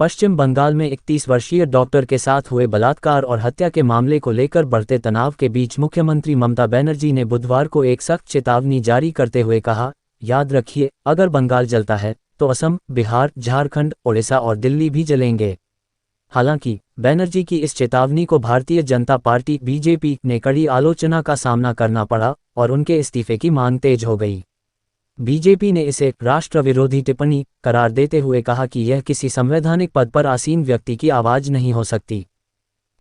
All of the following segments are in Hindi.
पश्चिम बंगाल में 31 वर्षीय डॉक्टर के साथ हुए बलात्कार और हत्या के मामले को लेकर बढ़ते तनाव के बीच मुख्यमंत्री ममता बनर्जी ने बुधवार को एक सख्त चेतावनी जारी करते हुए कहा, याद रखिए, अगर बंगाल जलता है तो असम, बिहार, झारखंड, ओडिशा और दिल्ली भी जलेंगे। हालांकि बनर्जी की इस चेतावनी को भारतीय जनता पार्टी बीजेपी ने कड़ी आलोचना का सामना करना पड़ा और उनके इस्तीफे की मांग तेज हो गई। बीजेपी ने इसे राष्ट्र विरोधी टिप्पणी करार देते हुए कहा कि यह किसी संवैधानिक पद पर आसीन व्यक्ति की आवाज नहीं हो सकती।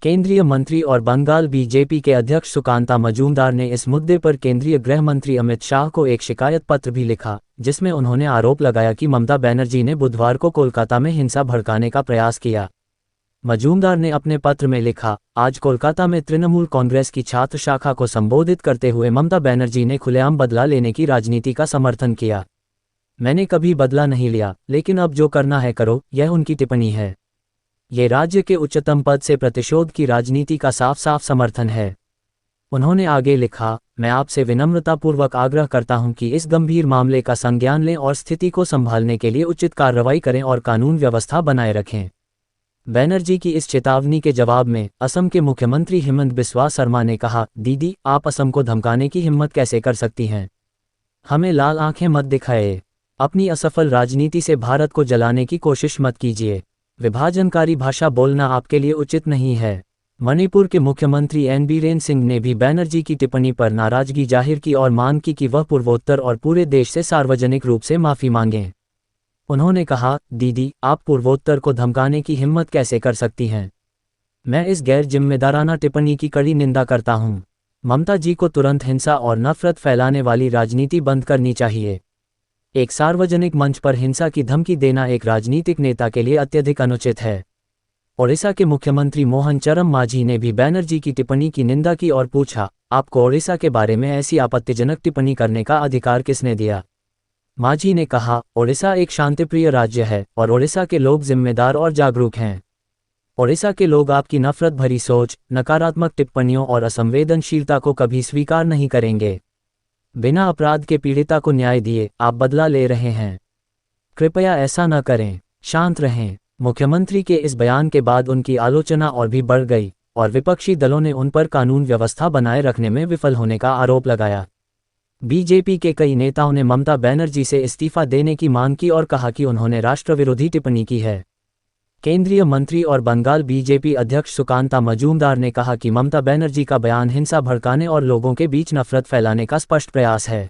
केंद्रीय मंत्री और बंगाल बीजेपी के अध्यक्ष सुकांता मजूमदार ने इस मुद्दे पर केंद्रीय गृह मंत्री अमित शाह को एक शिकायत पत्र भी लिखा, जिसमें उन्होंने आरोप लगाया कि ममता बनर्जी ने बुधवार को कोलकाता में हिंसा भड़काने का प्रयास किया। मजूमदार ने अपने पत्र में लिखा, आज कोलकाता में तृणमूल कांग्रेस की छात्र शाखा को संबोधित करते हुए ममता बनर्जी ने खुलेआम बदला लेने की राजनीति का समर्थन किया। मैंने कभी बदला नहीं लिया, लेकिन अब जो करना है करो, यह उनकी टिप्पणी है। ये राज्य के उच्चतम पद से प्रतिशोध की राजनीति का साफ साफ समर्थन है। उन्होंने आगे लिखा, मैं आपसे विनम्रतापूर्वक आग्रह करता हूं कि इस गंभीर मामले का संज्ञान लें और स्थिति को संभालने के लिए उचित कार्रवाई करें और कानून व्यवस्था बनाए रखें। बनर्जी की इस चेतावनी के जवाब में असम के मुख्यमंत्री हिमंत बिस्वा शर्मा ने कहा, दीदी, आप असम को धमकाने की हिम्मत कैसे कर सकती हैं? हमें लाल आंखें मत दिखाए। अपनी असफल राजनीति से भारत को जलाने की कोशिश मत कीजिए। विभाजनकारी भाषा बोलना आपके लिए उचित नहीं है। मणिपुर के मुख्यमंत्री एन बीरेन सिंह ने भी बनर्जी की टिप्पणी पर नाराजगी जाहिर की और मांग की कि वह पूर्वोत्तर और पूरे देश से सार्वजनिक रूप से माफी मांगें। उन्होंने कहा, दीदी, आप पूर्वोत्तर को धमकाने की हिम्मत कैसे कर सकती हैं? मैं इस गैर जिम्मेदाराना टिप्पणी की कड़ी निंदा करता हूं। ममता जी को तुरंत हिंसा और नफरत फैलाने वाली राजनीति बंद करनी चाहिए। एक सार्वजनिक मंच पर हिंसा की धमकी देना एक राजनीतिक नेता के लिए अत्यधिक अनुचित है। ओडिशा के मुख्यमंत्री मोहन चरण मांझी ने भी बनर्जी की टिप्पणी की निंदा की और पूछा, आपको ओडिशा के बारे में ऐसी आपत्तिजनक टिप्पणी करने का अधिकार किसने दिया? मांझी ने कहा, ओडिशा एक शांतिप्रिय राज्य है और ओडिशा के लोग जिम्मेदार और जागरूक हैं। ओडिशा के लोग आपकी नफरत भरी सोच, नकारात्मक टिप्पणियों और असंवेदनशीलता को कभी स्वीकार नहीं करेंगे। बिना अपराध के पीड़िता को न्याय दिए आप बदला ले रहे हैं। कृपया ऐसा न करें, शांत रहें। मुख्यमंत्री के इस बयान के बाद उनकी आलोचना और भी बढ़ गई और विपक्षी दलों ने उन पर कानून व्यवस्था बनाए रखने में विफल होने का आरोप लगाया। बीजेपी के कई नेताओं ने ममता बनर्जी से इस्तीफा देने की मांग की और कहा कि उन्होंने राष्ट्रविरोधी टिप्पणी की है। केंद्रीय मंत्री और बंगाल बीजेपी अध्यक्ष सुकांता मजूमदार ने कहा कि ममता बनर्जी का बयान हिंसा भड़काने और लोगों के बीच नफरत फैलाने का स्पष्ट प्रयास है।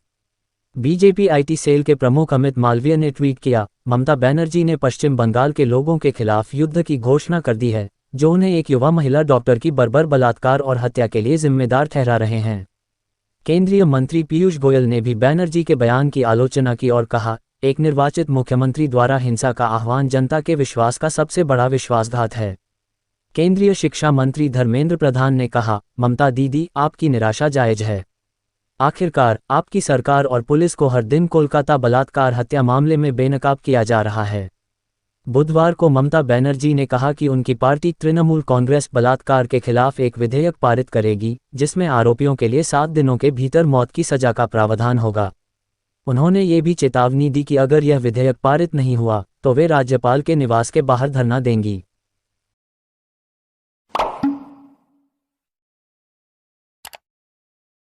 बीजेपी आईटी सेल के प्रमुख अमित मालवीय ने ट्वीट किया, ममता बनर्जी ने पश्चिम बंगाल के लोगों के खिलाफ युद्ध की घोषणा कर दी है, जो उन्हें एक युवा महिला डॉक्टर की बर्बर बलात्कार और हत्या के लिए जिम्मेदार ठहरा रहे हैं। केंद्रीय मंत्री पीयूष गोयल ने भी बनर्जी के बयान की आलोचना की और कहा, एक निर्वाचित मुख्यमंत्री द्वारा हिंसा का आह्वान जनता के विश्वास का सबसे बड़ा विश्वासघात है। केंद्रीय शिक्षा मंत्री धर्मेंद्र प्रधान ने कहा, ममता दीदी, आपकी निराशा जायज है। आखिरकार आपकी सरकार और पुलिस को हर दिन कोलकाता बलात्कार हत्या मामले में बेनकाब किया जा रहा है। बुधवार को ममता बनर्जी ने कहा कि उनकी पार्टी तृणमूल कांग्रेस बलात्कार के खिलाफ एक विधेयक पारित करेगी, जिसमें आरोपियों के लिए 7 दिनों के भीतर मौत की सजा का प्रावधान होगा। उन्होंने ये भी चेतावनी दी कि अगर यह विधेयक पारित नहीं हुआ तो वे राज्यपाल के निवास के बाहर धरना देंगी।